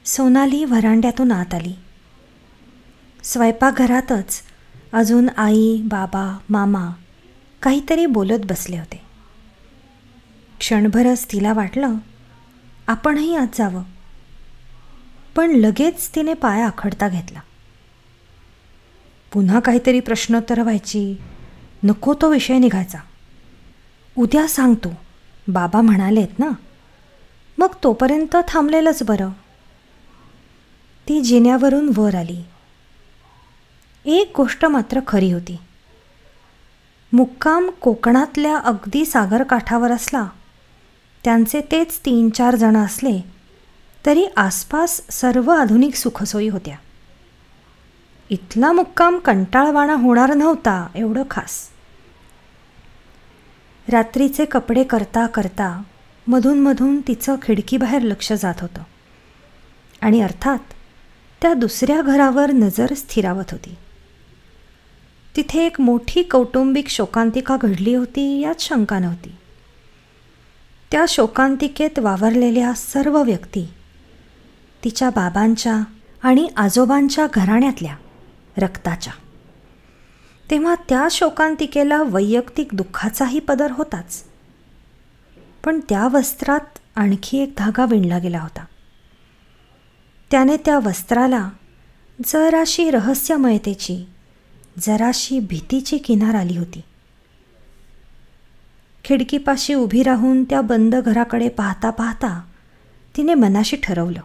सोनाली व्हरांड्यातून आत आली. स्वयंपाकघरातच अजून आई, बाबा, मामा काहीतरी बोलत बसले होते. क्षणभरच तिला वाटलं आपणही आत जावं, पण लगेच तिने पाय आखडता घेतला. पुन्हा काहीतरी प्रश्नोत्तरं व्हायची, नको तो विषय निघायचा. उद्या सांगतो बाबा म्हणालेत ना, मग तोपर्यंत थांबलेलंच बरं. ती जिन्यावरून वर आली. एक गोष्ट मात्र खरी होती. मुक्काम कोकणातल्या अगदी सागरकाठावर असला, त्यांचे तेच 3-4 जण असले तरी आसपास सर्व आधुनिक सुखसोयी होत्या. इथला मुक्काम कंटाळवाणा होणार नव्हता एवढं खास. रात्रीचे कपडे करता करता मधून मधून तिचं खिडकीबाहेर लक्ष जात होतं आणि अर्थात त्या दुसऱ्या घरावर नजर स्थिरावत होती. तिथे एक मोठी कौटुंबिक शोकांतिका घडली होती यात शंका नव्हती. त्या शोकांतिकेत वावरलेल्या सर्व व्यक्ती तिच्या बाबांच्या आणि आजोबांच्या घराण्यातल्या रक्ताच्या. तेव्हा त्या शोकांतिकेला वैयक्तिक दुःखाचाही पदर होताच, पण त्या वस्त्रात आणखी एक धागा विणला गेला होता. त्याने त्या वस्त्राला जराशी रहस्यमयतेची, जराशी भीतीची किनार आली होती. खिडकीपाशी उभी राहून त्या बंद घराकडे पाहता पाहता तिने मनाशी ठरवलं,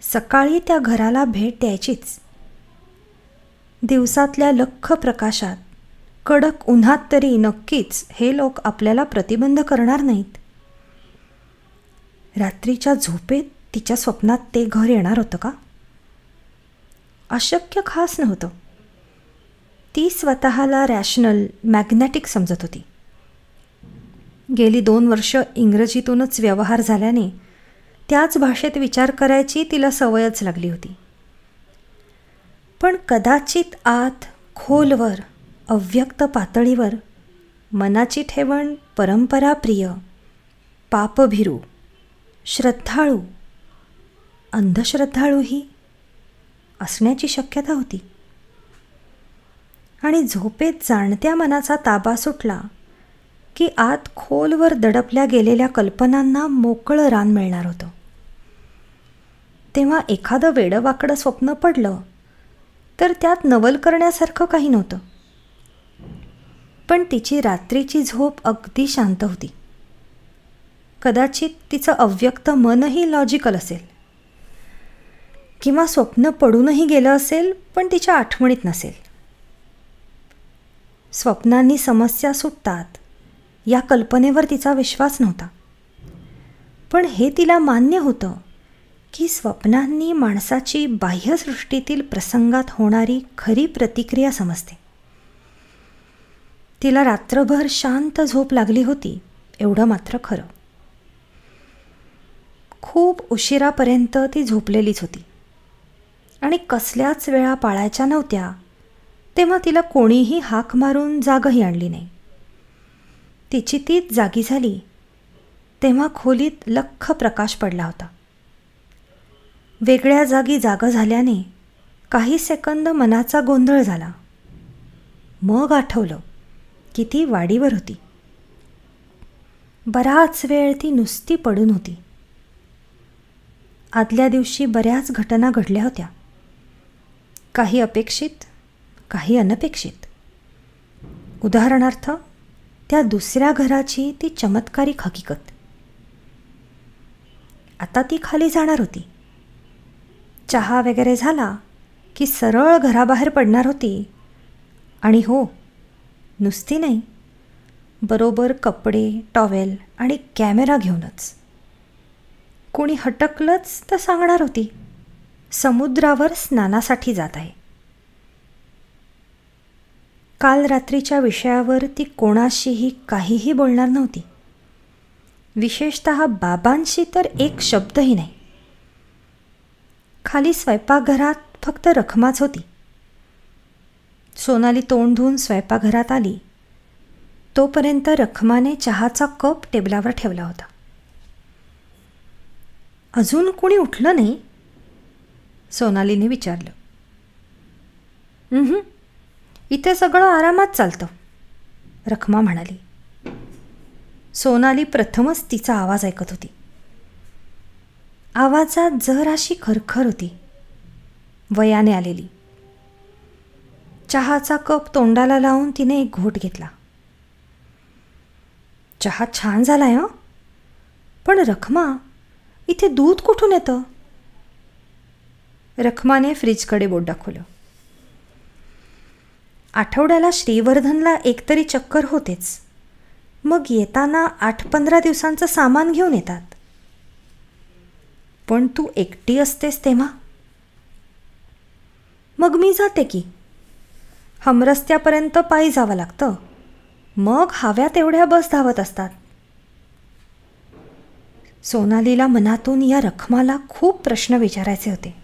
सकाळी त्या घराला भेट द्यायचीच. दिवसातल्या लख्ख प्रकाशात, कडक उन्हात तरी नक्कीच हे लोक आपल्याला प्रतिबंध करणार नाहीत. रात्रीच्या झोपेत तिच्या स्वप्नात ते घर येणार होतं का? अशक्य खास नव्हतं. ती स्वतःला रॅशनल, मॅग्नेटिक समजत होती. गेली 2 वर्ष इंग्रजीतूनच व्यवहार झाल्याने त्याच भाषेत विचार करायची तिला सवयच लागली होती. पण कदाचित आत खोलवर, अव्यक्त पातळीवर मनाची ठेवण परंपराप्रिय, पापभीरू, श्रद्धाळू, अंधश्रद्धाळूही असण्याची शक्यता होती. आणि झोपेत जाणत्या मनाचा ताबा सुटला की आत खोलवर दडपल्या गेलेल्या कल्पनांना मोकळं रान मिळणार होतं. तेव्हा एखादं वेडंवाकडं स्वप्न पडलं तर त्यात नवल करण्यासारखं काही नव्हतं. पण तिची रात्रीची झोप अगदी शांत होती. कदाचित तिचं अव्यक्त मनही लॉजिकल असेल, किंवा स्वप्न पडूनही गेलं असेल पण तिच्या आठवणीत नसेल. स्वप्नांनी समस्या सुटतात या कल्पनेवर तिचा विश्वास नव्हता. पण हे तिला मान्य होतं की स्वप्नांनी माणसाची बाह्यसृष्टीतील प्रसंगात होणारी खरी प्रतिक्रिया समजते. तिला रात्रभर शांत झोप लागली होती एवढं मात्र खरं. खूप उशिरापर्यंत ती झोपलेलीच होती आणि कसल्याच वेळा पाळायच्या नव्हत्या, तेव्हा तिला कोणीही हाक मारून जागही आणली नाही. तिची तीच जागी झाली तेव्हा खोलीत लख्ख प्रकाश पडला होता. वेगळ्या जागी जागं झाल्याने काही सेकंद मनाचा गोंधळ झाला. मग आठवलं की ती वाडीवर होती. बराच वेळ ती नुसती पडून होती. आदल्या दिवशी बऱ्याच घटना घडल्या होत्या, काही अपेक्षित, काही अनपेक्षित. उदाहरणार्थ त्या दुसऱ्या घराची ती चमत्कारिक हकीकत. आता ती खाली जाणार होती. चहा वगैरे झाला की सरळ घराबाहेर पडणार होती. आणि हो, नुसती नाही, बरोबर कपडे, टॉवेल आणि कॅमेरा घेऊनच. कोणी हटकलंच तर सांगणार होती, समुद्रावर स्नानासाठी जात आहे. काल रात्रीच्या विषयावर ती कोणाशीही काहीही बोलणार नव्हती. विशेषतः बाबांशी तर एक शब्दही नाही. खाली स्वयंपाकघरात फक्त रखमाच होती. सोनाली तोंड धुवून स्वयंपाकघरात आली तोपर्यंत रखमाने चहाचा कप टेबलावर ठेवला होता. अजून कोणी उठलं नाही? सोनालीने विचारलं. इथे सगळं आरामात चालतं, रखमा म्हणाली. सोनाली प्रथमच तिचा आवाज ऐकत होती. आवाजात जराशी खरखर होती, वयाने आलेली. चहाचा कप तोंडाला लावून तिने एक घोट घेतला. चहा छान झालाय हं, पण रखमा, इथे दूध कुठून येतं? रखमाने फ्रीजकडे बोट दाखवलं. आठवड्याला श्रीवर्धनला एकतरी चक्कर होतेच, मग येताना 8-15 दिवसांचं सामान घेऊन येतात. पण तू एकटी असतेस तेव्हा? मग मी जाते की. हमरस्त्यापर्यंत पायी जावं लागतं, मग हव्या तेवढ्या बस धावत असतात. सोनालीला मनातून या रखमाला खूप प्रश्न विचारायचे होते.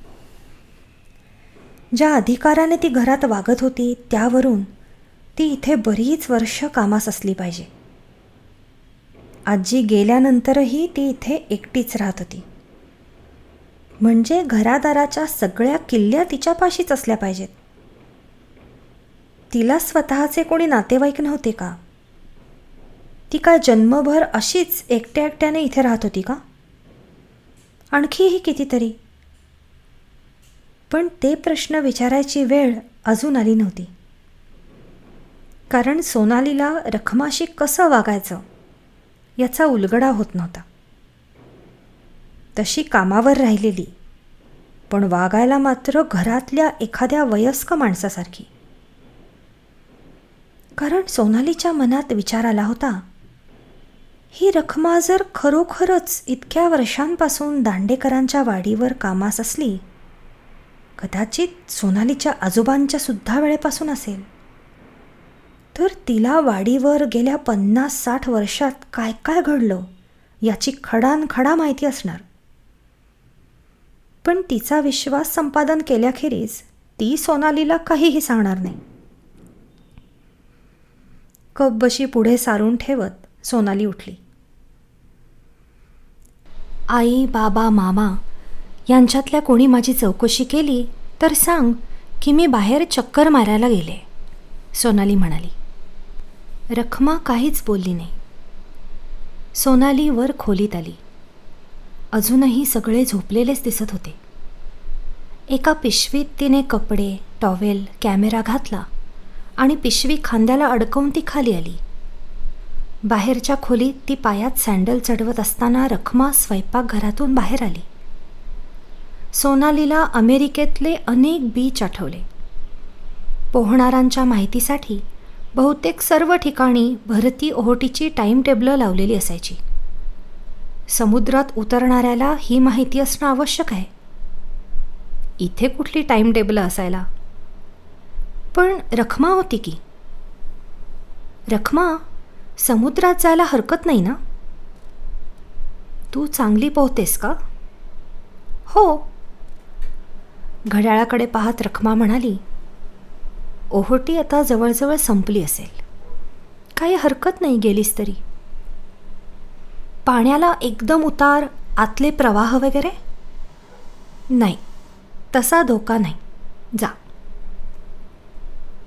ज्या अधिकाराने ती घरात वागत होती त्यावरून ती इथे बरीच वर्ष कामास असली पाहिजे. आजी गेल्यानंतरही ती इथे एकटीच राहत होती. म्हणजे घरादाराच्या सगळ्या किल्ल्या तिच्यापाशीच असल्या पाहिजेत. तिला स्वतःचे कोणी नातेवाईक नव्हते का? ती काय जन्मभर अशीच एकट्या एकट्याने इथे राहत होती का? आणखीही कितीतरी. पण ते प्रश्न विचारायची वेळ अजून आली नव्हती. कारण सोनालीला रखमाशी कसं वागायचं याचा उलगडा होत नव्हता. तशी कामावर राहिलेली, पण वागायला मात्र घरातल्या एखाद्या वयस्क माणसासारखी. कारण सोनालीच्या मनात विचार आला होता, ही रखमा जर खरोखरच इतक्या वर्षांपासून दांडेकरांच्या वाडीवर कामास असली, कदाचित सोनालीच्या आजोबांच्या सुद्धा वेळेपासून असेल, तर तिला वाडीवर गेल्या 50-60 वर्षात काय काय घडलं याची खडानखडा माहिती असणार. पण तिचा विश्वास संपादन केल्याखेरीज ती सोनालीला काहीही सांगणार नाही. कप बशी पुढे सारून ठेवत सोनाली उठली. आई, बाबा, मामा यांच्यातल्या कोणी माझी चौकशी केली तर सांग की मी बाहेर चक्कर मारायला गेले, सोनाली म्हणाली. रखमा काहीच बोलली नाही. सोनाली वर खोलीत आली. अजूनही सगळे झोपलेलेच दिसत होते. एका पिशवीत तिने कपडे, टॉवेल, कॅमेरा घातला आणि पिशवी खांद्याला अडकवून ती खाली आली. बाहेरच्या खोलीत ती पायात सँडल चढवत असताना रखमा स्वयंपाकघरातून बाहेर आली. सोनालीला अमेरिकेतले अनेक बीच आठवले. पोहणाऱ्यांच्या माहितीसाठी बहुतेक सर्व ठिकाणी भरती ओहोटीची टाईम टेबलं लावलेली असायची. समुद्रात उतरणाऱ्याला ही माहिती असणं आवश्यक आहे. इथे कुठली टाईम टेबलं असायला? पण रखमा होती की. रखमा, समुद्रात जायला हरकत नाही ना? तू चांगली पोहतेस का? हो. घड्याळाकडे पाहत रखमा म्हणाली, ओहोटी आता जवळजवळ संपली असेल. काही हरकत नाही गेलीस तरी. पाण्याला एकदम उतार, आतले प्रवाह वगैरे? नाही, तसा धोका नाही. जा.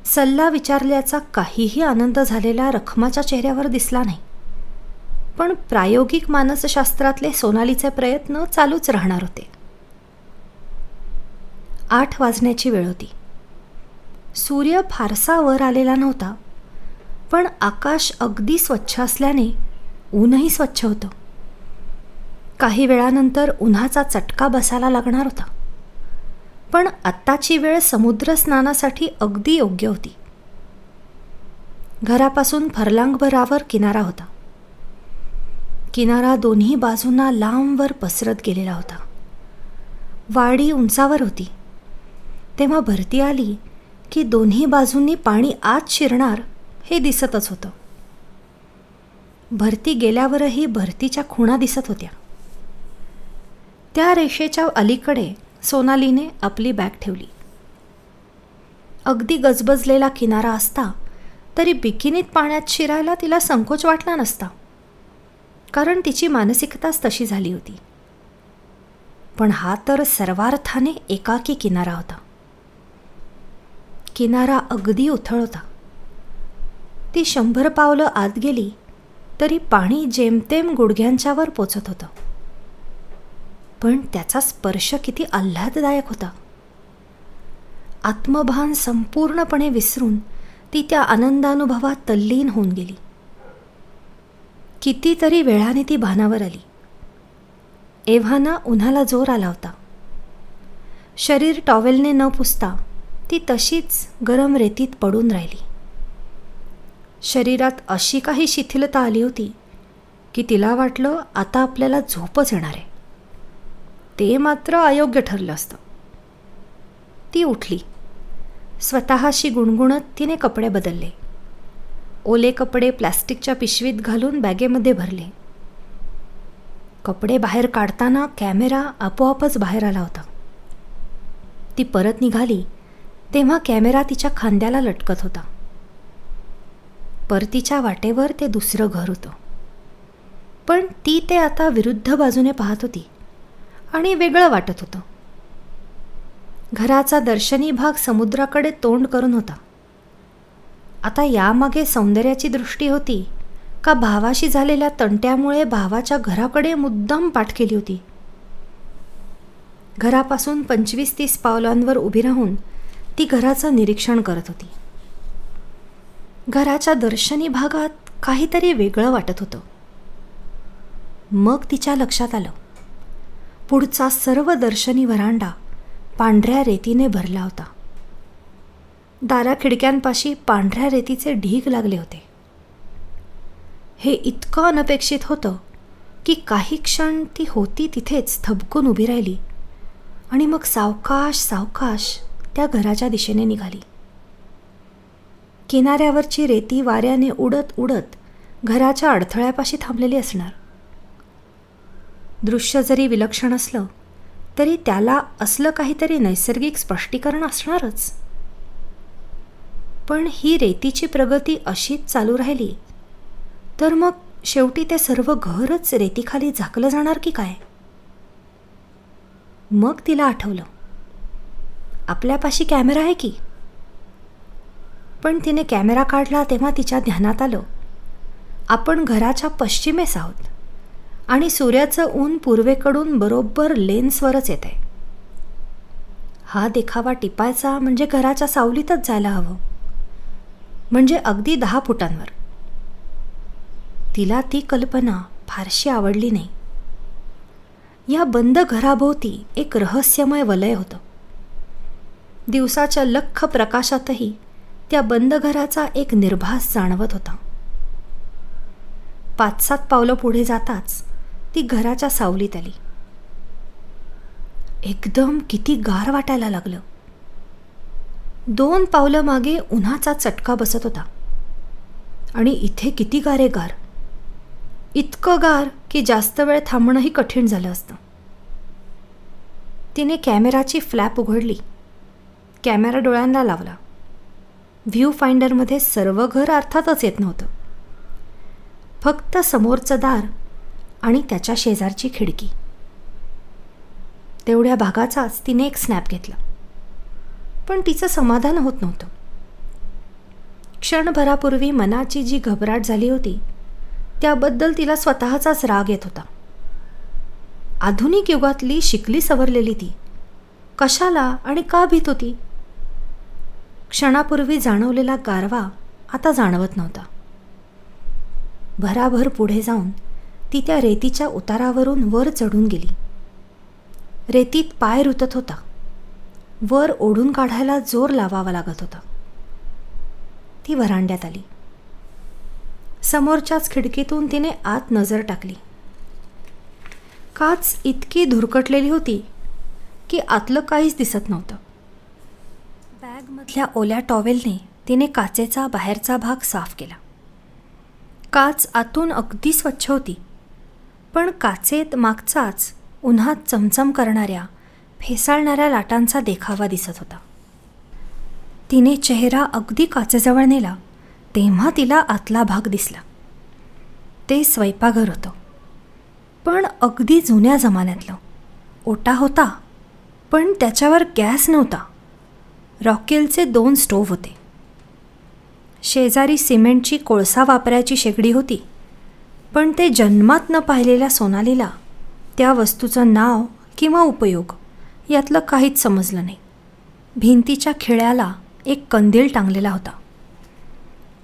सल्ला विचारल्याचा काहीही आनंद झालेला रखमाच्या चेहऱ्यावर दिसला नाही. पण प्रायोगिक मानसशास्त्रातले सोनालीचे प्रयत्न चालूच राहणार होते. 8 वाजण्याची वेळ होती. सूर्य फारसा वर आलेला नव्हता, पण आकाश अगदी स्वच्छ असल्याने ऊनही स्वच्छ होतं. काही वेळानंतर उन्हाचा चटका बसायला लागणार होता. पण आत्ताची वेळ समुद्र स्नानासाठी अगदी योग्य होती. घरापासून फरलांगभरावर किनारा होता. किनारा दोन्ही बाजूंना लांबवर पसरत गेलेला होता. वाडी उंचावर होती. तेव्हा भरती आली की दोन्ही बाजूंनी पाणी आत शिरणार हे दिसतच होतं. भरती गेल्यावरही भरतीच्या खुणा दिसत होत्या. त्या रेषेच्या अलीकडे सोनालीने आपली बॅग ठेवली. अगदी गजबजलेला किनारा असता तरी बिकिनीत पाण्यात शिरायला तिला संकोच वाटला नसता, कारण तिची मानसिकताच तशी झाली होती. पण हा तर सर्वार्थाने एकाकी किनारा होता. किनारा अगदी उथळ होता. ती 100 पावलं आत गेली तरी पाणी जेमतेम गुडघ्यांच्या वर पोचत होतं. पण त्याचा स्पर्श किती आल्हाददायक होता. आत्मभान संपूर्णपणे विसरून ती त्या आनंदानुभवात तल्लीन होऊन गेली. कितीतरी वेळाने ती भानावर आली. एव्हाना उन्हाला जोर आला होता. शरीर टॉवेलने न पुसता ती तशीच गरम रेतीत पडून राहिली. शरीरात अशी काही शिथिलता आली होती की तिला वाटलं आता आपल्याला झोपच येणार आहे. ते मात्र अयोग्य ठरलं असतं. ती उठली. स्वतःशी गुणगुणत तिने कपडे बदलले. ओले कपडे प्लॅस्टिकच्या पिशवीत घालून बॅगेमध्ये भरले. कपडे बाहेर काढताना कॅमेरा आपोआपच बाहेर आला होता. ती परत निघाली तेव्हा कॅमेरा तिच्या खांद्याला लटकत होता. परतीच्या वाटेवर ते दुसरं घर होतं. पण ती ते आता विरुद्ध बाजूने पाहत होती आणि वेगळं वाटत होतं. घराचा दर्शनी भाग समुद्राकडे तोंड करून होता. आता यामागे सौंदर्याची दृष्टी होती का भावाशी झालेल्या तंट्यामुळे भावाच्या घराकडे मुद्दाम पाठ केली होती. घरापासून 25-30 पावलांवर उभी राहून ती घराचं निरीक्षण करत होती. घराच्या दर्शनी भागात काहीतरी वेगळं वाटत होतं. मग तिच्या लक्षात आलं, पुढचा सर्व दर्शनी व्हरांडा पांढऱ्या रेतीने भरला होता. दारा खिडक्यांपाशी पांढऱ्या रेतीचे ढीग लागले होते. हे इतकं अनपेक्षित होतं की काही क्षण ती होती तिथेच थबकून उभी राहिली आणि मग सावकाश सावकाश त्या घराच्या दिशेने निघाली. किनाऱ्यावरची रेती वाऱ्याने उडत उडत घराच्या अडथळ्यापाशी थांबलेली असणार. दृश्य जरी विलक्षण असलं तरी त्याला असलं काहीतरी नैसर्गिक स्पष्टीकरण असणारच. पण ही रेतीची प्रगती अशीच चालू राहिली तर मग शेवटी ते सर्व घरच रेतीखाली झाकलं जाणार की काय? मग तिला आठवलं, आपल्यापाशी कॅमेरा आहे की. पण तिने कॅमेरा काढला तेव्हा तिच्या ध्यानात आलं, आपण घराच्या पश्चिमेस आहोत आणि सूर्याचं ऊन पूर्वेकडून बरोबर लेन्सवरच येत आहे. हा देखावा टिपायचा म्हणजे घराच्या सावलीतच जायला हवं, म्हणजे अगदी 10 फुटांवर. तिला ती कल्पना फारशी आवडली नाही. या बंद घराभोवती एक रहस्यमय वलय होतं. दिवसाच्या लख्ख प्रकाशातही त्या बंद घराचा एक निर्भास जाणवत होता. 5-7 पावलं पुढे जाताच ती घराच्या सावलीत आली. एकदम किती गार वाटायला लागलं. 2 पावलं मागे उन्हाचा चटका बसत होता आणि इथे किती गारे गार. इतकं गार की जास्त वेळ थांबणंही कठीण झालं असतं. तिने कॅमेराची फ्लॅप उघडली. कॅमेरा डोळ्यांना लावला. व्ह्यू फाइंडरमध्ये सर्व घर अर्थातच येत नव्हतं. फक्त समोरचं दार आणि त्याच्या शेजारची खिडकी. तेवढ्या भागाचाच तिने एक स्नॅप घेतला. पण तिचं समाधान होत नव्हतं. क्षणभरापूर्वी मनाची जी घबराट झाली होती त्याबद्दल तिला स्वतःचाच राग येत होता. आधुनिक युगातली शिकली सवरलेली ती कशाला आणि का भीत होती? क्षणापूर्वी जाणवलेला गारवा आता जाणवत नव्हता. भराभर पुढे जाऊन ती त्या रेतीच्या उतारावरून वर चढून गेली. रेतीत पाय रुतत होता. वर ओढून काढायला जोर लावावा लागत होता. ती व्हरांड्यात आली. समोरच्याच खिडकीतून तिने आत नजर टाकली. काच इतकी धुरकटलेली होती की आतलं काहीच दिसत नव्हतं. बॅगमधल्या ओल्या टॉवेलने तिने काचेचा बाहेरचा भाग साफ केला. काच आतून अगदी स्वच्छ होती, पण काचेत मागचाच उन्हात चमचम करणाऱ्या फेसाळणाऱ्या लाटांचा देखावा दिसत होता. तिने चेहरा अगदी काचेजवळ नेला तेव्हा तिला आतला भाग दिसला. ते स्वयंपाकघर होतं, पण अगदी जुन्या जमान्यातलं, ओटा होता, पण त्याच्यावर गॅस नव्हता. रॉकेलचे 2 स्टोव्ह होते. शेजारी सिमेंटची कोळसा वापरायची शेगडी होती, पण ते जन्मात न पाहिलेल्या सोनालीला त्या वस्तूचं नाव किंवा उपयोग यातलं काहीच समजलं नाही. भिंतीच्या खिळ्याला एक कंदील टांगलेला होता.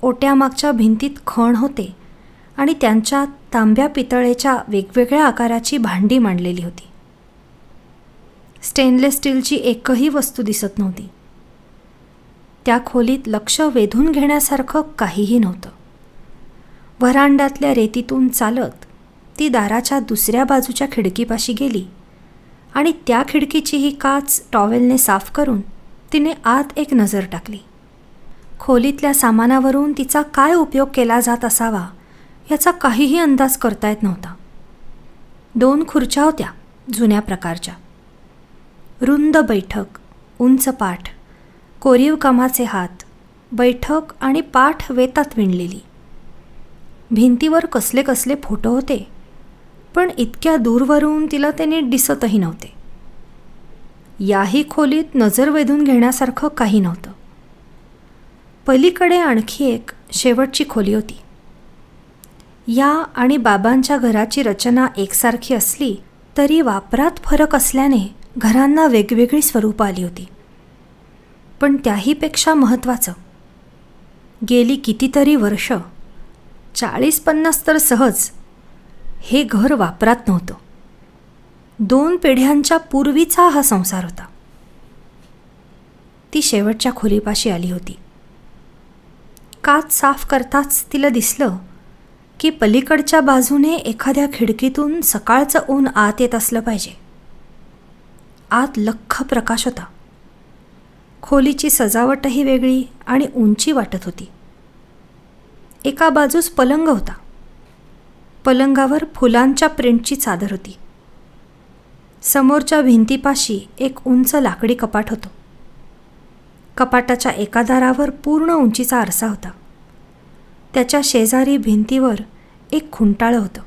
ओट्यामागच्या भिंतीत खण होते आणि त्यांच्यात तांब्या पितळेच्या वेगवेगळ्या आकाराची भांडी मांडलेली होती. स्टेनलेस स्टीलची एकही वस्तू दिसत नव्हती. त्या खोलीत लक्ष वेधून घेण्यासारखं काहीही नव्हतं. व्हरांड्यातल्या रेतीतून चालत ती दाराच्या दुसऱ्या बाजूच्या खिडकीपाशी गेली आणि त्या खिडकीचीही काच टॉवेलने साफ करून तिने आत एक नजर टाकली. खोलीतल्या सामानावरून तिचा काय उपयोग केला जात असावा याचा काहीही अंदाज करता येत नव्हता. 2 खुर्च्या होत्या, जुन्या प्रकारच्या. रुंद बैठक, उंच पाठ, कोरीव कामाचे हात, बैठक आणि पाठ वेतात विणलेली. भिंतीवर कसले कसले फोटो होते, पण इतक्या दूरवरून तिला ते नीट दिसतही नव्हते. याही खोलीत नजर वेधून घेण्यासारखं काही नव्हतं. पलीकडे आणखी एक शेवटची खोली होती. या आणि बाबांच्या घराची रचना एकसारखी असली तरी वापरात फरक असल्याने घरांना वेगवेगळी स्वरूपं आली होती. पण त्याहीपेक्षा महत्त्वाचं, गेली कितीतरी वर्ष, 40-50 तर सहज, हे घर वापरात नव्हतं. 2 पिढ्यांच्या पूर्वीचा हा संसार होता. ती शेवटच्या खोलीपाशी आली होती. काच साफ करताच तिला दिसलं की पलीकडच्या बाजूने एखाद्या खिडकीतून सकाळचं ऊन आत येत असलं पाहिजे. आत लख्ख प्रकाश होता. खोलीची सजावटही वेगळी आणि उंची वाटत होती. एका बाजूस पलंग होता. पलंगावर फुलांच्या प्रिंटची चादर होती. समोरच्या भिंतीपाशी एक उंच लाकडी कपाट होतं. कपाटाच्या एका दारावर पूर्ण उंचीचा आरसा होता. त्याच्या शेजारी भिंतीवर एक खुंटाळं होतं.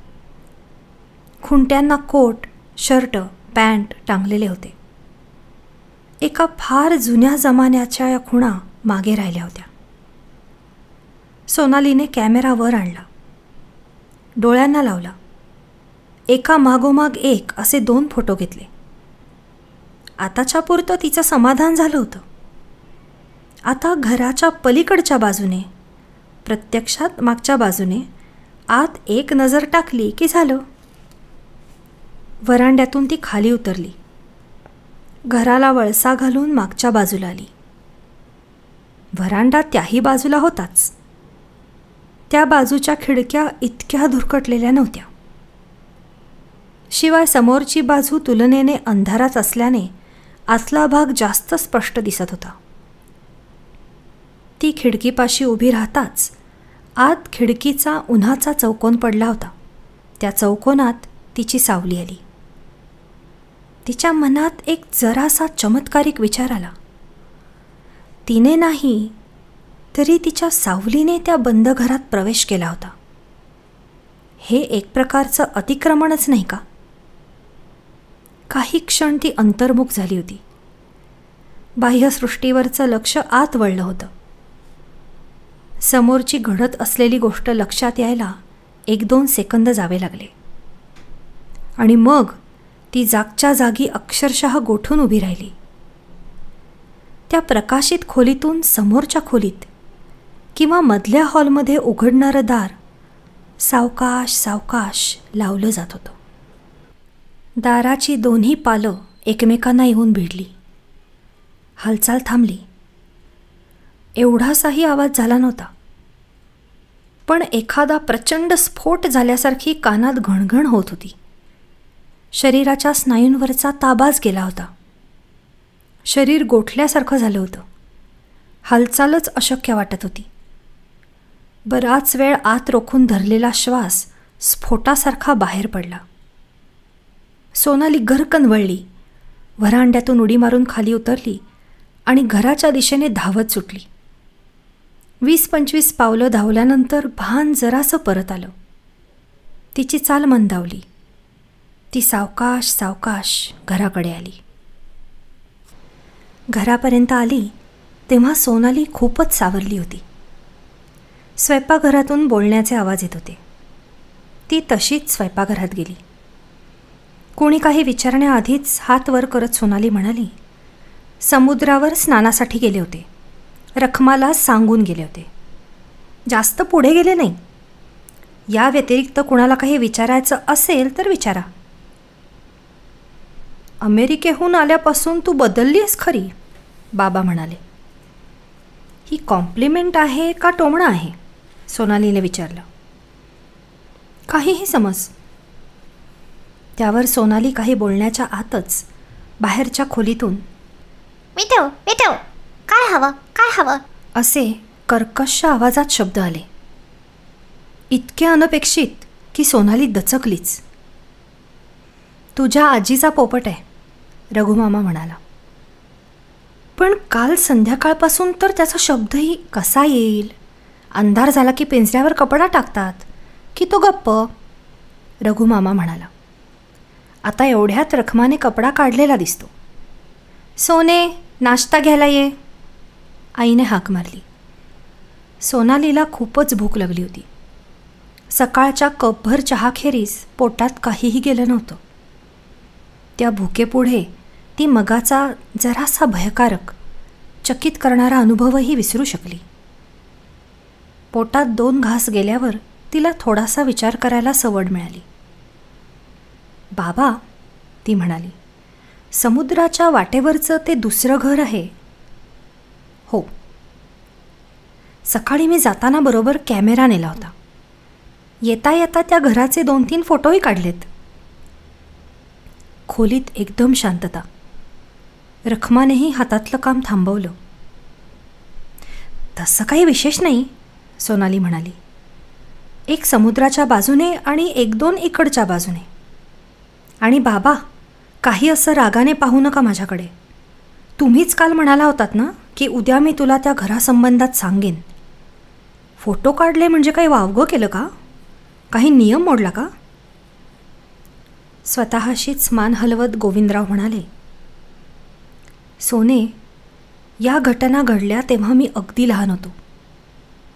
खुंट्यांना कोट, शर्ट, पॅन्ट टांगलेले होते. एका फार जुन्या जमान्याच्या या खुणा मागे राहिल्या होत्या. सोनालीने कॅमेरा वर आणला, डोळ्यांना लावला. एका मागोमाग एक असे 2 फोटो घेतले. आताच्या पुरतं तिचं समाधान झालं होतं. आता घराच्या पलीकडच्या बाजूने, प्रत्यक्षात मागच्या बाजूने आत एक नजर टाकली की झालं. व्हरांड्यातून ती खाली उतरली. घराला वळसा घालून मागच्या बाजूला आली. व्हरांडा त्याही बाजूला होताच. त्या बाजूच्या खिडक्या इतक्या धुरकटलेल्या नव्हत्या. शिवाय समोरची बाजू तुलनेने अंधारात असल्याने आतला भाग जास्त स्पष्ट दिसत होता. ती खिडकीपाशी उभी राहताच आत खिडकीचा उन्हाचा चौकोन पडला होता. त्या चौकोनात तिची सावली आली. तिच्या मनात एक जरासा चमत्कारिक विचार आला. तिने नाही तरी तिच्या सावलीने त्या बंद घरात प्रवेश केला होता. हे एक प्रकारचं अतिक्रमणच नाही का? काही क्षण ती अंतर्मुख झाली होती. बाह्यसृष्टीवरचं लक्ष आत वळलं होतं. समोरची घडत असलेली गोष्ट लक्षात यायला 1-2 सेकंद जावे लागले आणि मग ती जागच्या जागी अक्षरशः गोठून उभी राहिली. त्या प्रकाशित खोलीतून समोरच्या खोलीत किंवा मधल्या हॉलमध्ये उघडणारं दार सावकाश सावकाश लावलं जात होतं. दाराची दोन्ही पालं एकमेकांना येऊन भिडली. हालचाल थांबली. एवढासाही आवाज झाला नव्हता, पण एखादा प्रचंड स्फोट झाल्यासारखी कानात घणघण होत होती. शरीराच्या स्नायूंवरचा ताबाच गेला होता. शरीर गोठल्यासारखं झालं होतं. हालचालच अशक्य वाटत होती. बराच वेळ आत रोखून धरलेला श्वास स्फोटासारखा बाहेर पडला. सोनाली गर्रकन वळली, व्हरांड्यातून उडी मारून खाली उतरली आणि घराच्या दिशेने धावत सुटली. 20-25 पावलं धावल्यानंतर भान जरासं परत आलं. तिची चाल मंदावली. ती सावकाश सावकाश घराकडे आली. घरापर्यंत आली तेव्हा सोनाली खूपच सावरली होती. स्वयंपाकघरातून बोलण्याचे आवाज येत होते. ती तशीच स्वयंपाकघरात गेली. कोणी काही विचारण्याआधीच हात वर करत सोनाली म्हणाली, समुद्रावर स्नानासाठी गेले होते. रखमाला सांगून गेले होते. जास्त पुढे गेले नाही. या व्यतिरिक्त कुणाला काही विचारायचं असेल तर विचारा. अमेरिकेहून आल्यापासून तू बदलली आहेस खरी, बाबा म्हणाले. ही कॉम्प्लिमेंट आहे का टोमणं आहे, सोनालीने विचारलं. काहीही समज. त्यावर सोनाली काही बोलण्याच्या आतच बाहेरच्या खोलीतून मिठू मिठू, काय हवं काय हवं असे कर्कश आवाजात शब्द आले. इतके अनपेक्षित की सोनाली दचकलीच. तुझ्या आजीचा पोपट आहे, रघुमामा म्हणाला. पण काल संध्याकाळपासून तर त्याचा शब्दही कसा येईल? अंधार झाला की पिंजऱ्यावर कपडा टाकतात की तो गप्प, रघुमामा म्हणाला. आता एवढ्यात रखमाने कपडा काढलेला दिसतो. सोने, नाश्ता घ्यायला ये, आईने हाक मारली. सोनालीला खूपच भूक लागली होती. सकाळच्या कपभर चहाखेरीज पोटात काहीही गेलं नव्हतं. त्या भुकेपुढे ती मगाचा जरासा भयकारक, चकित करणारा अनुभवही विसरू शकली. पोटात 2 घास गेल्यावर तिला थोडासा विचार करायला सवड मिळाली. बाबा, ती म्हणाली, समुद्राच्या वाटेवरचं ते दुसरं घर आहे? हो. सकाळी मी जाताना बरोबर कॅमेरा नेला होता. येता येता त्या घराचे 2-3 फोटोही काढलेत. खोलीत एकदम शांतता. रखमानेही हातातलं काम थांबवलं. तसं काही विशेष नाही, सोनाली म्हणाली. एक समुद्राच्या बाजूने आणि 1-2 इकडच्या बाजूने. आणि बाबा, काही असं रागाने पाहू नका माझ्याकडे. तुम्हीच काल म्हणाला होतात ना की उद्या मी तुला त्या घरासंबंधात सांगेन. फोटो काढले म्हणजे काही वावगं केलं का? काही नियम मोडला का? स्वतःशीच मान हलवत गोविंदराव म्हणाले, सोने, या घटना घडल्या तेव्हा मी अगदी लहान होतो.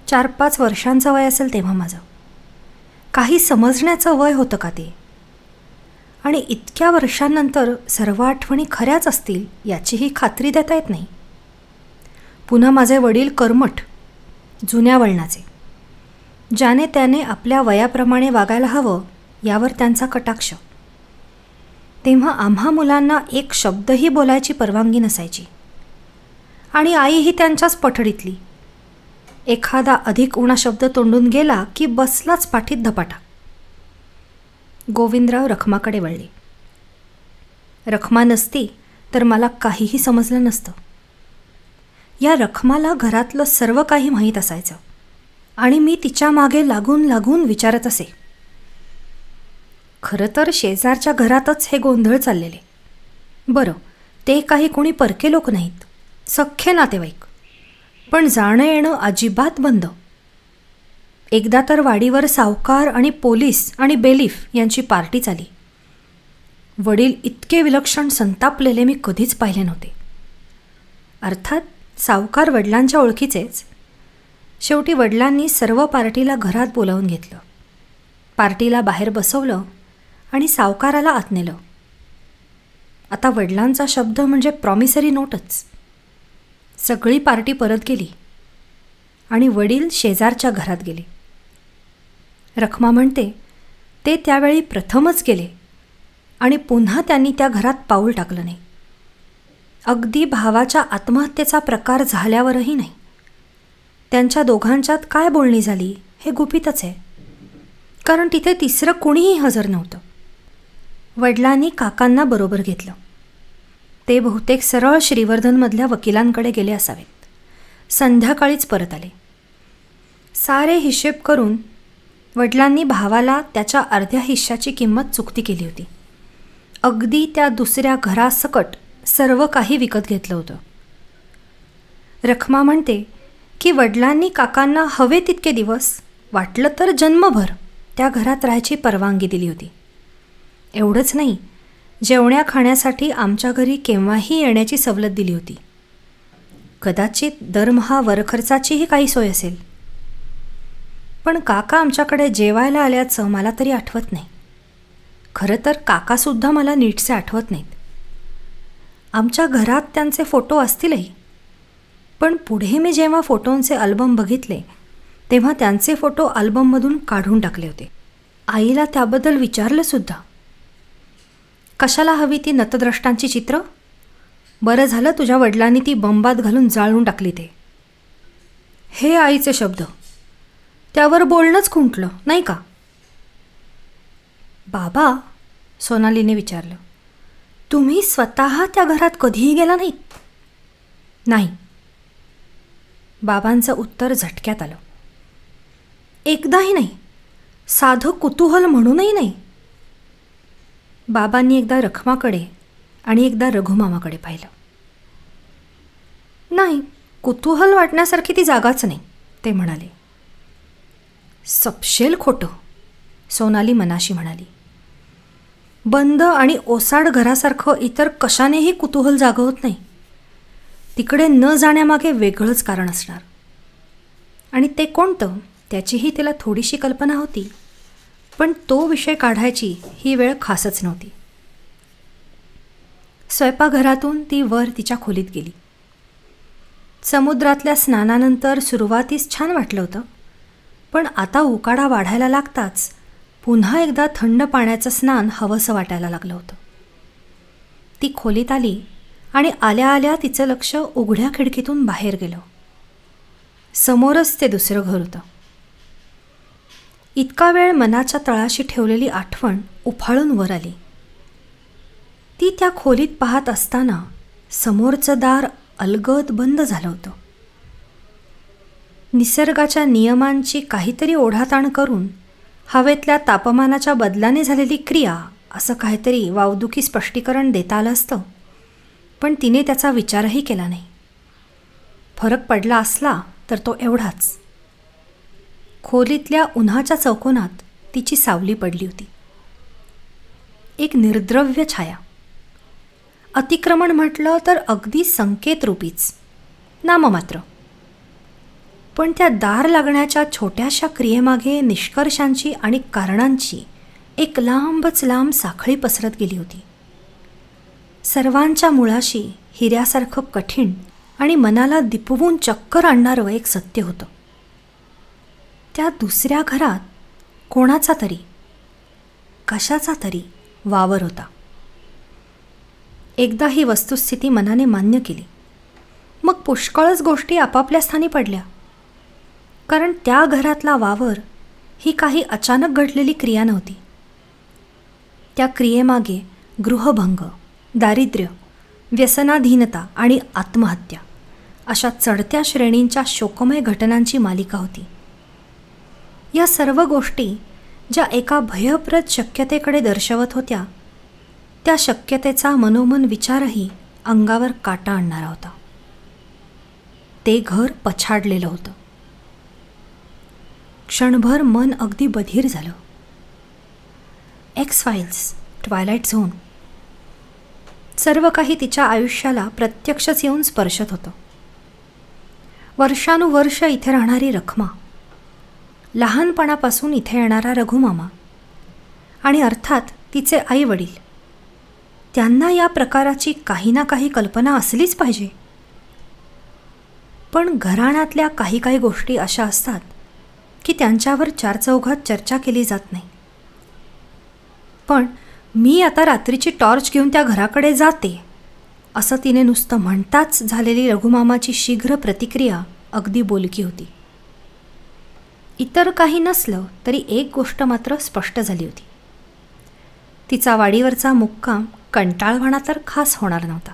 4-5 वर्षांचं वय असेल तेव्हा माझं. काही समजण्याचं वय होतं का ते? आणि इतक्या वर्षांनंतर सर्व आठवणी खऱ्याच असतील याचीही खात्री देता येत नाही. पुन्हा माझे वडील कर्मठ, जुन्या वळणाचे. ज्याने त्याने आपल्या वयाप्रमाणे वागायला हवं यावर त्यांचा कटाक्ष. तेव्हा आम्हा मुलांना एक शब्दही बोलायची परवानगी नसायची. आणि आईही त्यांच्याच पठडीतली. एखादा अधिक उणा शब्द तोंडून गेला की बसलाच पाठीत धपाटा. गोविंदराव रखमाकडे वळले. रखमा नसती तर मला काहीही समजलं नसतं. या रखमाला घरातलं सर्व काही माहीत असायचं आणि मी तिच्या मागे लागून लागून विचारत असे. खरं तर शेजारच्या घरातच हे गोंधळ चाललेले. बरं, ते काही कोणी परके लोक नाहीत, सख्खे नातेवाईक. पण जाणं येणं अजिबात बंद. एकदा तर वाडीवर सावकार आणि पोलीस आणि बेलीफ यांची पार्टी झाली. वडील इतके विलक्षण संतापलेले मी कधीच पाहिले नव्हते. अर्थात सावकार वडिलांच्या ओळखीचेच. शेवटी वडिलांनी सर्व पार्टीला घरात बोलावून घेतलं. पार्टीला बाहेर बसवलं आणि सावकाराला आत नेलं. आता वडिलांचा शब्द म्हणजे प्रॉमिसरी नोटच. सगळी पार्टी परत गेली आणि वडील शेजारच्या घरात गेले. रखमा म्हणते ते त्यावेळी प्रथमच गेले आणि पुन्हा त्यांनी त्या घरात पाऊल टाकलं नाही. अगदी भावाच्या आत्महत्येचा प्रकार झाल्यावरही नाही. त्यांच्या दोघांच्यात काय बोलणी झाली हे गुपितच आहे, कारण तिथे तिसरं कोणीही हजर नव्हतं. वडिलांनी काकांना बरोबर घेतलं. ते बहुतेक सरळ श्रीवर्धनमधल्या वकिलांकडे गेले असावेत. संध्याकाळीच परत आले. सारे हिशेब करून वडिलांनी भावाला त्याच्या अर्ध्या हिश्श्याची किंमत चुकती केली होती. अगदी त्या दुसऱ्या घरासकट सर्व काही विकत घेतलं होतं. रखमा म्हणते की वडिलांनी काकांना हवे तितके दिवस, वाटलं तर जन्मभर त्या घरात राहायची परवानगी दिली होती. एवढंच नाही, जेवण्या खाण्यासाठी आमच्या घरी केव्हाही येण्याची सवलत दिली होती. कदाचित दरमहा वरखर्चाचीही काही सोय असेल. पण काका आमच्याकडे जेवायला आल्याचं मला तरी आठवत नाही. खरं तर काकासुद्धा मला नीटसे आठवत नाहीत. आमच्या घरात त्यांचे फोटो असतीलही, पण पुढे मी जेव्हा फोटोंचे अल्बम बघितले तेव्हा त्यांचे फोटो अल्बममधून काढून टाकले होते. आईला त्याबद्दल विचारलंसुद्धा. कशाला हवी ती नतद्रष्टांची चित्र? बरं झालं तुझ्या वडिलांनी ती बंबात घालून जाळून टाकली ते. हे आईचे शब्द. त्यावर बोलणंच खुंटलं नाही का? बाबा, सोनालीने विचारलं, तुम्ही स्वतः त्या घरात कधीही गेला नाहीत? नाही. बाबांचं उत्तर झटक्यात आलं. एकदाही नाही, साधं कुतूहल म्हणूनही नाही. बाबांनी एकदा रखमाकडे आणि एकदा रघुमामाकडे पाहिलं. नाही, कुतूहल वाटण्यासारखी ती जागाच नाही, ते म्हणाले. सपशेल खोटं, सोनाली मनाशी म्हणाली. बंद आणि ओसाड घरासारखं इतर कशानेही कुतूहल जागवत नाही. तिकडे न जाण्यामागे वेगळंच कारण असणार. आणि ते कोणतं त्याचीही तिला थोडीशी कल्पना होती, पण तो विषय काढायची ही वेळ खासच नव्हती. स्वयंपाकघरातून ती वर तिच्या खोलीत गेली. समुद्रातल्या स्नानानंतर सुरुवातीस छान वाटलं होतं, पण आता उकाडा वाढायला लागताच पुन्हा एकदा थंड पाण्याचं स्नान हवंसं वाटायला लागलं होतं. ती खोलीत आली आणि आल्या आल्या तिचं लक्ष उघड्या खिडकीतून बाहेर गेलं. समोरच ते दुसरं घर होतं. इतका वेळ मनाच्या तळाशी ठेवलेली आठवण उफाळून वर आली. ती त्या खोलीत पाहत असताना समोरचं दार अलगद बंद झालं होतं. निसर्गाच्या नियमांची काहीतरी ओढाताण करून हवेतल्या तापमानाच्या बदलाने झालेली क्रिया असं काहीतरी वावदुकी स्पष्टीकरण देता आलं असतं, पण तिने त्याचा विचारही केला नाही. फरक पडला असला तर तो एवढाच. खोलीतल्या उन्हाच्या चौकोनात तिची सावली पडली होती. एक निर्द्रव्य छाया. अतिक्रमण म्हटलं तर अगदी संकेतरूपीच, नाममात्र. पण त्या दार लागण्याच्या छोट्याशा क्रियेमागे निष्कर्षांची आणि कारणांची एक लांबच लांब साखळी पसरत गेली होती. सर्वांच्या मुळाशी हिऱ्यासारखं कठीण आणि मनाला दिपवून चक्कर आणणारं एक सत्य होतं. त्या दुसऱ्या घरात कोणाचा तरी, कशाचा तरी वावर होता. एकदा ही वस्तुस्थिती मनाने मान्य केली, मग पुष्कळच गोष्टी आपापल्या स्थानी पडल्या. कारण त्या घरातला वावर ही काही अचानक घडलेली क्रिया नव्हती. त्या क्रियेमागे गृहभंग, दारिद्र्य, व्यसनाधीनता आणि आत्महत्या अशा चढत्या श्रेणींच्या शोकमय घटनांची मालिका होती. या सर्व गोष्टी ज्या एका भयप्रद शक्यतेकडे दर्शवत होत्या, त्या शक्यतेचा मनोमन विचारही अंगावर काटा आणणारा होता. ते घर पछाडलेलं होतं. क्षणभर मन अगदी बधीर झालं. एक्स फाईल्स, ट्वायलाइट झोन, सर्व काही तिच्या आयुष्याला प्रत्यक्षच येऊन स्पर्शत होतं. वर्षानुवर्ष इथे राहणारी रखमा, लहानपणापासून इथे येणारा रघुमामा आणि अर्थात तिचे आई वडील, त्यांना या प्रकाराची काही ना काही कल्पना असलीच पाहिजे. पण घराण्यातल्या काही काही गोष्टी अशा असतात की त्यांच्यावर चारचौघात चर्चा केली जात नाही. पण मी आता रात्रीची टॉर्च घेऊन त्या घराकडे जाते असं तिने नुसतं म्हणताच झालेली रघुमामाची शीघ्र प्रतिक्रिया अगदी बोलकी होती. इतर काही नसलं तरी एक गोष्ट मात्र स्पष्ट झाली होती. तिचा वाडीवरचा मुक्काम कंटाळवाणा तर खास होणार नव्हता.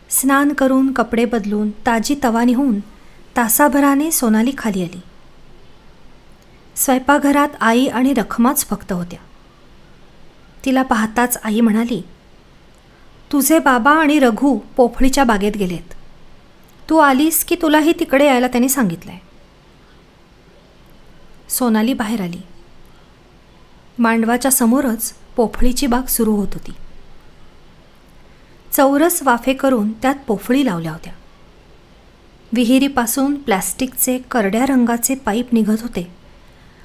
स्नान करून कपडे बदलून ताजी तवानी होऊन तासाभराने सोनाली खाली आली. स्वयंपाकघरात आई आणि रखमाच फक्त होत्या. तिला पाहताच आई म्हणाली, तुझे बाबा आणि रघु पोफळीच्या बागेत गेलेत. तू आलीस की तुलाही तिकडे यायला त्यांनी सांगितलंय. सोनाली बाहेर आली. मांडवाच्या समोरच पोफळीची बाग सुरू होत होती. चौरस वाफे करून त्यात पोफळी लावल्या होत्या. विहिरीपासून प्लॅस्टिकचे करड्या रंगाचे पाईप निघत होते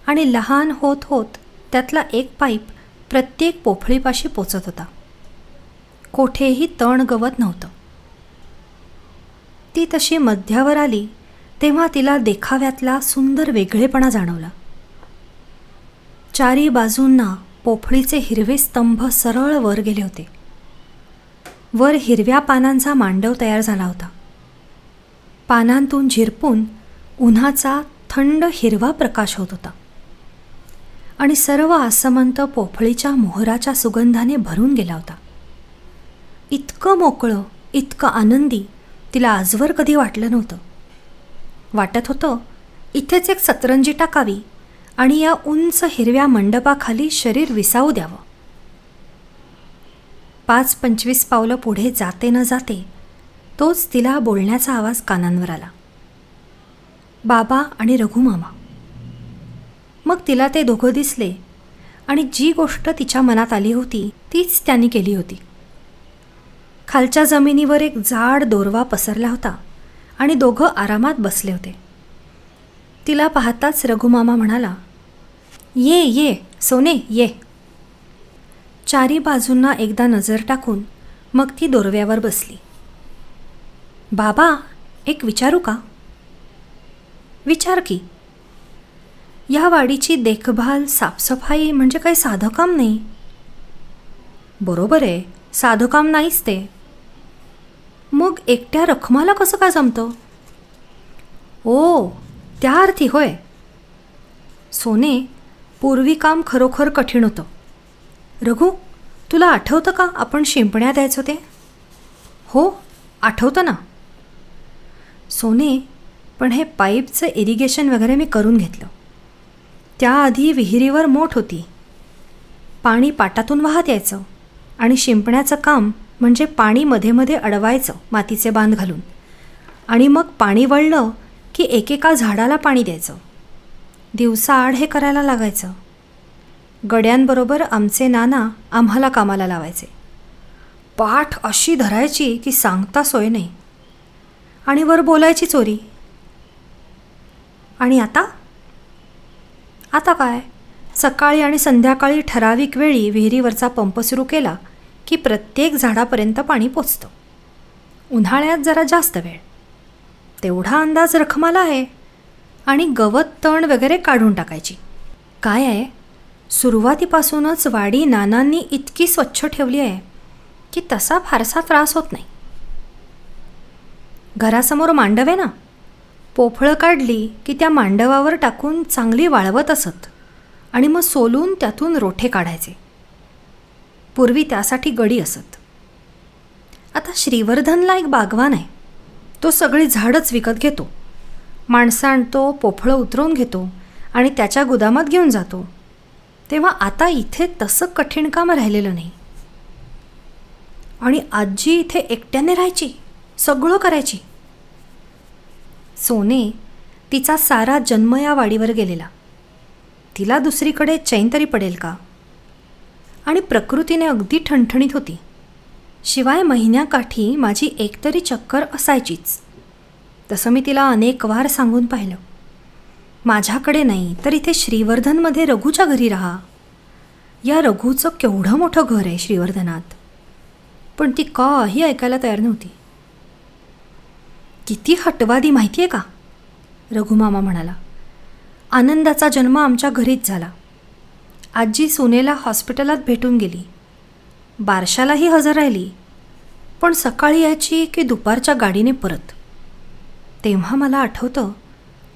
आणि लहान होत होत त्यातला एक पाईप प्रत्येक पोफळीपाशी पोचत होता. कोठेही तण गवत नव्हतं. ती तशी मध्यावर आली तेव्हा तिला देखाव्यातला सुंदर वेगळेपणा जाणवला. चारी बाजूंना पोफळीचे हिरवे स्तंभ सरळ वर गेले होते. वर हिरव्या पानांचा मांडव तयार झाला होता. पानांतून झिरपून उन्हाचा थंड हिरवा प्रकाश होत होता आणि सर्व आसमंत पोफळीच्या मोहराच्या सुगंधाने भरून गेला होता. इतकं मोकळं, इतकं आनंदी तिला आजवर कधी वाटलं नव्हतं. वाटत होतं इथेच एक सतरंजी टाकावी आणि या उंच हिरव्या मंडपाखाली शरीर विसावू द्यावं. 5-25 पावलं पुढे जाते न जाते तोच तिला बोलण्याचा आवाज कानांवर आला. बाबा आणि रघुमामा. मग तिला ते दोघं दिसले आणि जी गोष्ट तिच्या मनात आली होती तीच त्यांनी केली होती. खालच्या जमिनीवर एक जाड दोरवा पसरला होता आणि दोघं आरामात बसले होते. तिला पाहताच रघुमामा म्हणाला, ये ये सोने ये. चारी बाजूंना एकदा नजर टाकून मग ती दोरव्यावर बसली. बाबा, एक विचारू का? विचार की. या वाडीची देखभाल साफसफाई म्हणजे काही साधं काम नाही. बरोबर आहे, साधं काम नाहीच ते. मग एकट्या रखमाला कसं काय जमतं? ओ, त्या अर्थी होय. सोने, पूर्वी काम खरोखर कठीण होतं. रघु, तुला आठवतं का आपण शिंपण्या द्यायचो ते? हो, आठवतं ना. सोने, पण हे पाईपचं इरिगेशन वगैरे मी करून घेतलं. त्याआधी विहिरीवर मोठ होती. पाणी पाटातून वाहत यायचं आणि शिंपण्याचं काम म्हणजे पाणी मध्ये मध्ये अडवायचं मातीचे बांध घालून आणि मग पाणी वळलं की एकेका झाडाला पाणी द्यायचं. दिवसाआड हे करायला लागायचं. गड्यांबरोबर आमचे नाना आम्हाला कामाला लावायचे. पाठ अशी धरायची की सांगता सोय नाही आणि वर बोलायची चोरी. आणि आता काय, सकाळी आणि संध्याकाळी ठराविक वेळी विहिरीवरचा पंप सुरू केला की प्रत्येक झाडापर्यंत पाणी पोचतं. उन्हाळ्यात जरा जास्त वेळ. तेवढा अंदाज रखमाला आहे. आणि गवत तण वगैरे काढून टाकायची. काय आहे, सुरुवातीपासूनच वाडी नानांनी इतकी स्वच्छ ठेवली आहे की तसा फारसा त्रास होत नाही. घरासमोर मांडव आहे ना, पोफळं काढली की त्या मांडवावर टाकून चांगली वाळवत असत आणि मग सोलून त्यातून रोठे काढायचे. पूर्वी त्यासाठी गडी असत. आता श्रीवर्धनला एक बागवान आहे. तो सगळी झाडच विकत घेतो. माणसं आणतो, पोफळं उतरवून घेतो आणि त्याच्या गुदामात घेऊन जातो. तेव्हा आता इथे तसं कठीण काम राहिलेलं नाही. आणि आजी इथे एकट्याने राहायची, सगळं करायची. सोने, तिचा सारा जन्म या वाडीवर गेलेला. तिला दुसरीकडे चैन तरी पडेल का? आणि प्रकृतीने अगदी ठणठणीत होती. शिवाय महिन्याकाठी माझी एकतरी चक्कर असायचीच. तसं मी तिला अनेक वार सांगून पाहिलं, माझ्याकडे नाही तर इथे श्रीवर्धनमध्ये रघूच्या घरी राहा. या रघूचं केवढं मोठं घर आहे श्रीवर्धनात. पण ती काही ऐकायला तयार नव्हती. किती हटवादी माहिती आहे का? रघुमामा म्हणाला. आनंदाचा जन्म आमच्या घरीच झाला. आजी सोनेला हॉस्पिटलात भेटून गेली. बारशालाही हजर राहिली. पण सकाळी यायची की दुपारच्या गाडीने परत. तेव्हा मला आठवतं,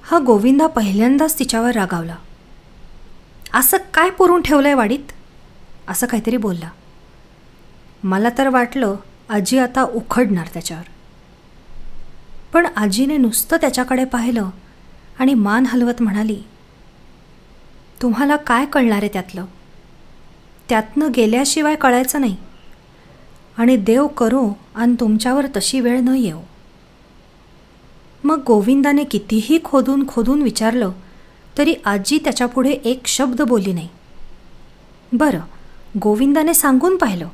हा गोविंदा पहिल्यांदाच तिच्यावर रागावला. असं काय पुरून ठेवलंय वाडीत? असं काहीतरी बोलला. मला तर वाटलं आजी आता उखडणार त्याच्यावर. पण आजीने नुसतं त्याच्याकडे पाहिलं आणि मान हलवत म्हणाली, तुम्हाला काय कळणार आहे त्यातलं? त्यातनं गेल्याशिवाय कळायचं नाही. आणि देव करो आणि तुमच्यावर तशी वेळ न येऊ. मग गोविंदाने कितीही खोदून खोदून विचारलं तरी आजी त्याच्यापुढे एक शब्द बोलली नाही. बरं, गोविंदाने सांगून पाहिलं.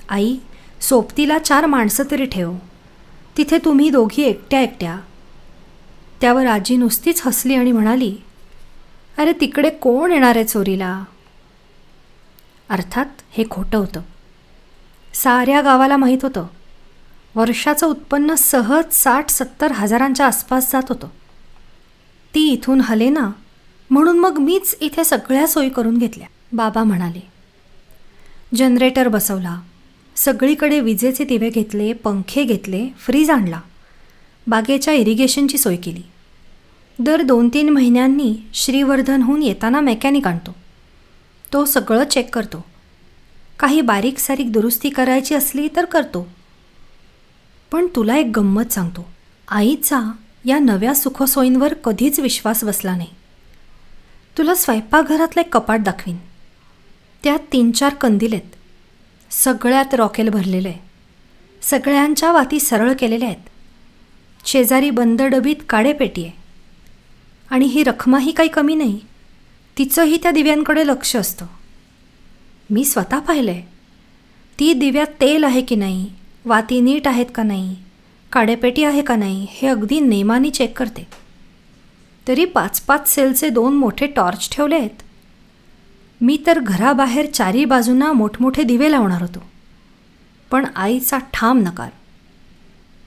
आई, सोबतीला 4 माणसं तरी ठेव. तिथे तुम्ही दोघी एकट्या एकट्या. त्यावर आजी नुसतीच हसली आणि म्हणाली, अरे तिकडे कोण येणार आहे चोरीला. अर्थात हे खोटं होतं. साऱ्या गावाला माहीत होतं. वर्षाचं उत्पन्न सहज 60-70 हजारांच्या आसपास जात होतं. ती इथून हलेना म्हणून मग मीच इथे सगळ्या सोयी करून घेतल्या. बाबा म्हणाले. जनरेटर बसवला, सगळीकडे विजेचे दिवे घेतले, पंखे घेतले, फ्रीज आणला, बागेच्या इरिगेशनची सोय केली. दर 2-3 महिन्यांनी श्रीवर्धनहून येताना मेकॅनिक आणतो. तो सगळं चेक करतो. काही बारीक सारीक दुरुस्ती करायची असली तर करतो. पण तुला एक गंमत सांगतो, आईचा या नव्या सुखसोयींवर कधीच विश्वास बसला नाही. तुला स्वयंपाकघरातलं एक कपाट दाखवीन. त्यात 3-4 कंदील आहेत. सगळ्यात रॉकेल भरलेलं आहे. सगळ्यांच्या वाती सरळ केलेल्या आहेत. शेजारी बंद डबीत काडेपेटी आहे. आणि ही रखमाही काही कमी नाही. तिचंही त्या दिव्यांकडे लक्ष असतं. मी स्वतः पाहिलं आहे. ती दिव्यात तेल आहे की नाही, वाती नीट आहेत का नाही, काडेपेटी आहे का नाही, हे अगदी नेमाने चेक करते. तरी 5-5 सेलचे 2 मोठे टॉर्च ठेवले आहेत. मी तर घराबाहेर 4ही बाजूंना मोठमोठे दिवे लावणार होतो. पण आईचा ठाम नकार.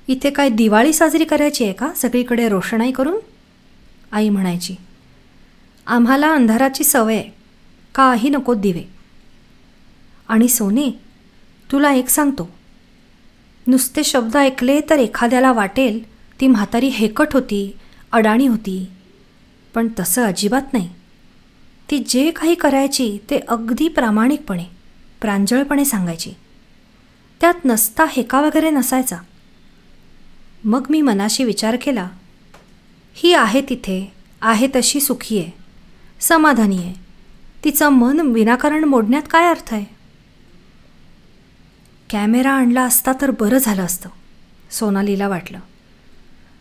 इथे काय दिवाळी साजरी करायची आहे का सगळीकडे रोषणाई करून. आई म्हणायची, आम्हाला अंधाराची सवय आहे, काही नकोत दिवे. आणि सोने, तुला एक सांगतो, नुसते शब्द ऐकले तर एखाद्याला वाटेल ती म्हातारी हेकट होती, अडाणी होती. पण तसं अजिबात नाही. ती जे काही करायची ते अगदी प्रामाणिकपणे, प्रांजळपणे सांगायची. त्यात नसता हेका वगैरे नसायचा. मग मी मनाशी विचार केला, ही आहे तिथे, आहे तशी सुखी आहे, समाधानी आहे. तिचं मन विनाकारण मोडण्यात काय अर्थ आहे. कॅमेरा आणला असता तर बरं झालं असतं, सोनालीला वाटलं.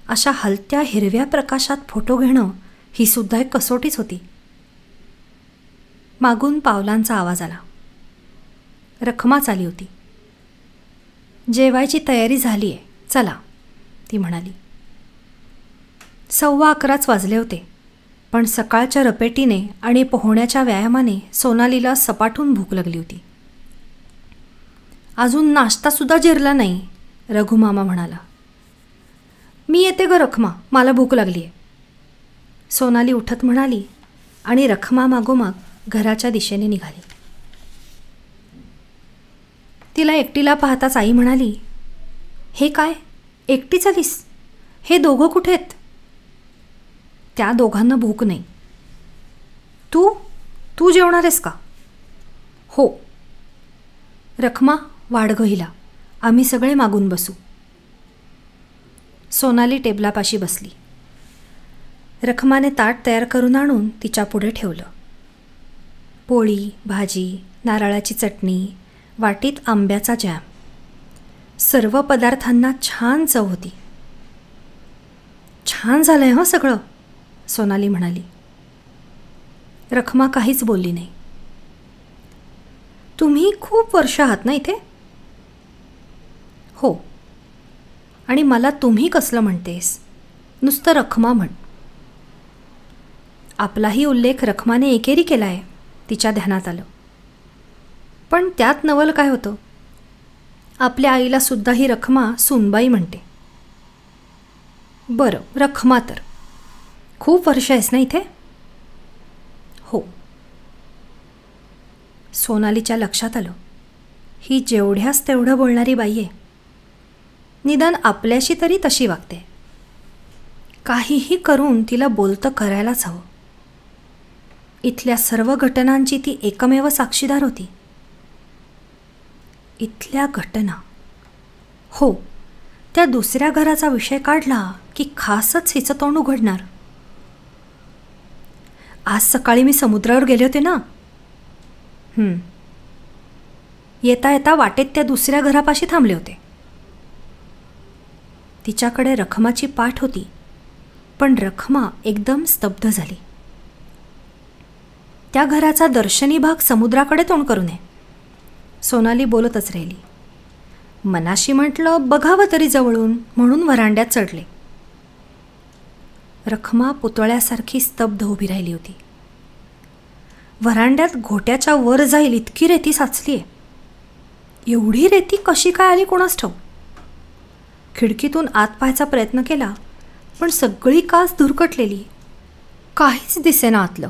अशा हलत्या हिरव्या प्रकाशात फोटो घेणं ही सुद्धा एक कसोटीच होती. मागून पावलांचा आवाज आला. रखमाच आली होती. जेवायची तयारी झाली आहे, चला, ती म्हणाली. 11:15 वाजले होते. पण सकाळच्या रपेटीने आणि पोहण्याच्या व्यायामाने सोनालीला सपाटून भूक लागली होती. अजून नाश्तासुद्धा जिरला नाही, रघुमामा म्हणाला. मी येते ग रखमा, मला भूक लागली आहे. सोनाली उठत म्हणाली आणि रखमा मागोमाग घराच्या दिशेने निघाली. तिला एकटीला पाहताच आई म्हणाली, हे काय, एकटीच आलीस? हे दोघं कुठे आहेत? त्या दोघांना भूक नाही. तू जेवणार आहेस का? हो. रखमा, वाढ गं हिला, आम्ही सगळे मागून बसू. सोनाली टेबलापाशी बसली. रखमाने ताट तयार करून आणून तिच्या पुढे ठेवलं. पोळी, भाजी, नारळाची चटणी, वाटीत आंब्याचा जॅम, सर्व पदार्थांना छान चव होती. छान झालंय हं सगळं, सोनाली म्हणाली. रखमा काहीच बोलली नाही. तुम्ही खूप वर्ष आहात ना इथे? हो. आणि मला तुम्ही कसलं म्हणतेस? नुसतं रखमा म्हण. आपलाही उल्लेख रखमाने एकेरी केला आहे, तिच्या ध्यानात आलं. पण त्यात नवल काय होतं? आपल्या आईला सुद्धा ही रखमा सूनबाई म्हणते. बरं, रखमा तर खूप वर्ष आहेस ना इथे? हो. सोनालीच्या लक्षात आलं, ही जेवढ्याच तेवढं बोलणारी बाई आहे. निदान आपल्याशी तरी तशी वागते. काहीही करून तिला बोलतं करायलाच हवं. इथल्या सर्व घटनांची ती एकमेव साक्षीदार होती. इथल्या घटना, हो, त्या दुसऱ्या घराचा विषय काढला की खासच हिचं तोंड उघडणार. आज सकाळी मी समुद्रावर गेले होते ना. येता येता वाटेत त्या दुसऱ्या घरापाशी थांबले होते. तिच्याकडे रखमाची पाठ होती, पण रखमा एकदम स्तब्ध झाली. त्या घराचा दर्शनी भाग समुद्राकडे तोंड करू नये. सोनाली बोलतच राहिली. मनाशी म्हटलं बघावं तरी जवळून, म्हणून व्हरांड्यात चढले. रखमा पुतळ्यासारखी स्तब्ध उभी राहिली होती. व्हरांड्यात घोट्याच्या वर जाईल इतकी रेती साचली आहे. एवढी रेती कशी काय आली कोणास ठाऊक. खिडकीतून आत पाहायचा प्रयत्न केला, पण सगळी काच धुरकटलेली, काहीच दिसेना आतलं.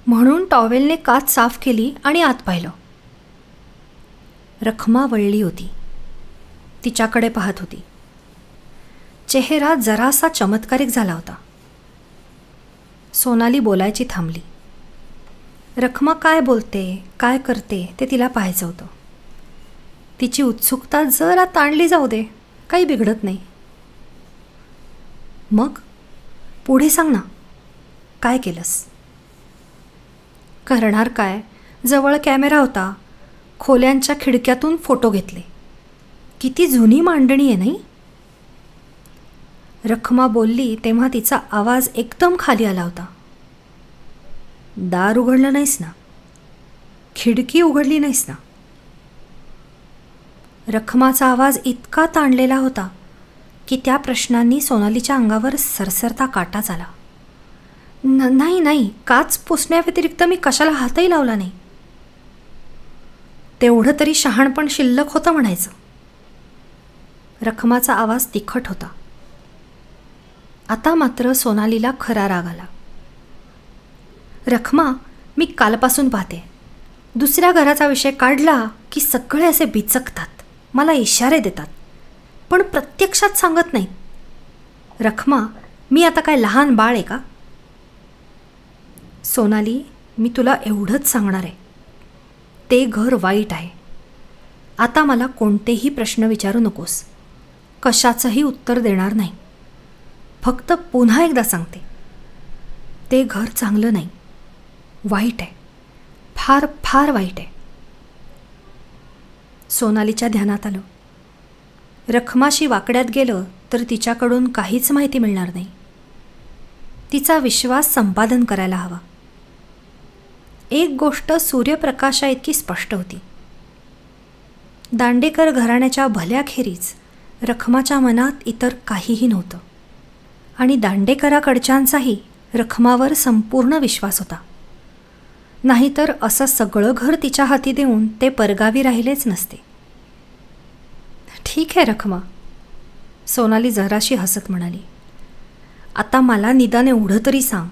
म्हणून टॉवेलने काच साफ केली आणि आत पाहिलं. रखमा वळली होती, तिच्याकडे पाहत होती. चेहरा जरासा चमत्कारिक झाला होता. सोनाली बोलायची थांबली. रखमा काय बोलते, काय करते ते तिला पाहायचं होतं. तिची उत्सुकता जरा ताणली जाऊ दे, काही बिघडत नाही. मग पुढे सांग ना, काय केलंस? करणार काय, जवळ कॅमेरा होता, खोल्यांच्या खिडक्यातून फोटो घेतले. किती जुनी मांडणी आहे नाही. रखमा बोलली तेव्हा तिचा आवाज एकदम खाली आला होता. दार उघडलं नाहीस ना, खिडकी उघडली नाहीस ना. रखमाचा आवाज इतका ताणलेला होता की त्या प्रश्नांनी सोनालीच्या अंगावर सरसरता काटा झाला. नाही नाही, काच पुसण्याव्यतिरिक्त मी कशाला हातही लावला नाही. तेवढं तरी शहाणपण शिल्लक होतं म्हणायचं. रखमाचा आवाज तिखट होता. आता मात्र सोनालीला खरा राग आला. रखमा, मी कालपासून पाहते, दुसऱ्या घराचा विषय काढला की सगळे असे बिचकतात, मला इशारे देतात, पण प्रत्यक्षात सांगत नाहीत. रखमा, मी आता काय लहान बाळ आहे का? सोनाली, मी तुला एवढंच सांगणार आहे, ते घर वाईट आहे. आता मला कोणतेही प्रश्न विचारू नकोस, कशाचंही उत्तर देणार नाही. फक्त पुन्हा एकदा सांगते, ते घर चांगलं नाही, वाईट आहे, फार फार वाईट आहे. सोनालीच्या ध्यानात आलं, रखमाशी वाकड्यात गेलं तर तिच्याकडून काहीच माहिती मिळणार नाही. तिचा विश्वास संपादन करायला हवा. एक गोष्ट सूर्यप्रकाशा इतकी स्पष्ट होती. दांडेकर घराण्याच्या भल्याखेरीज रखमाच्या मनात इतर काहीही नव्हतं आणि दांडेकराकडच्यांचाही रखमावर संपूर्ण विश्वास होता. नाहीतर असं सगळं घर तिच्या हाती देऊन ते परगावी राहिलेच नसते. ठीक आहे रखमा, सोनाली जराशी हसत म्हणाली. आता मला निदान एवढं तरी सांग,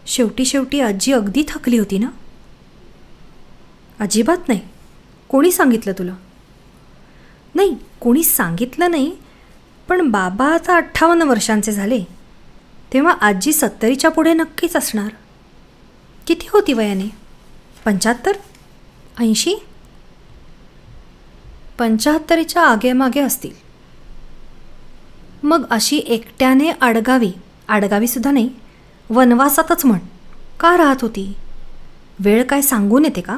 शेवटी आजी अगदी थकली होती ना? अजिबात नाही. कोणी सांगितलं तुला? नाही, कोणी सांगितलं नाही, पण बाबा आता 58 वर्षांचे झाले, तेव्हा आजी 70च्या पुढे नक्कीच असणार. किती होती वयाने? 75? 80? 75च्या आगेमागे असतील. मग अशी एकट्याने आडगावीसुद्धा नाही, वनवासातच म्हण, का राहत होती? वेळ काय सांगून येते का?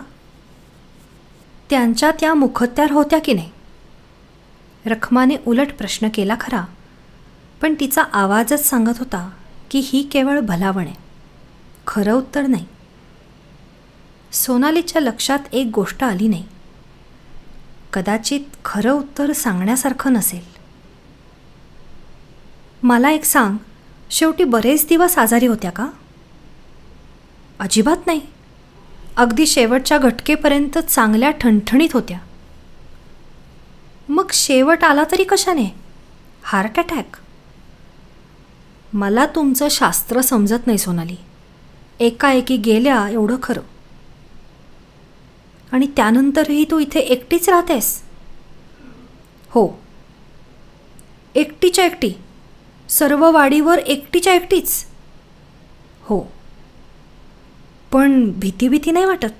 त्यांच्या त्या मुखत्यार होत्या की नाही? रखमाने उलट प्रश्न केला खरा, पण तिचा आवाजच सांगत होता की ही केवळ भलावण आहे, खरं उत्तर नाही. सोनालीच्या लक्षात एक गोष्ट आली नाही. कदाचित खरं उत्तर सांगण्यासारखं नसेल. मला एक सांग, शेवटी बरेच दिवस आजारी होत्या का? अजिबात नाही, अगदी शेवटच्या घटकेपर्यंत चांगल्या ठणठणीत होत्या. मग शेवट आला तरी कशाने? Heart attack? मला तुमचं शास्त्र समजत नाही सोनाली. एकाएकी गेल्या एवढं खरं, आणि त्यानंतरही तू इथे एकटीच राहतेस? हो, एकटीच्या एकटी, सर्व वाडीवर एकटीच्या एकटीच? हो. पण भीती नाही वाटत?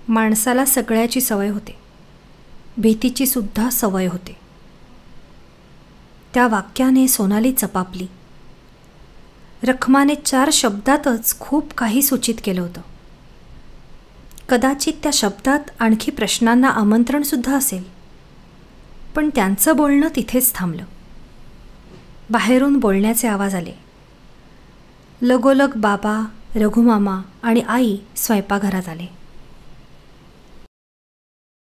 माणसाला सगळ्याची सवय होते, भीतीची सुद्धा सवय होते. त्या वाक्याने सोनाली चपापली. रखमाने 4 शब्दातच खूप काही सूचित केलं होतं. कदाचित त्या शब्दात आणखी प्रश्नांना आमंत्रणसुद्धा असेल, पण त्यांचं बोलणं तिथेच थांबलं. बाहेरून बोलण्याचे आवाज आले. लगोलग बाबा, रघुमामा आणि आई स्वयंपाकघरात आले.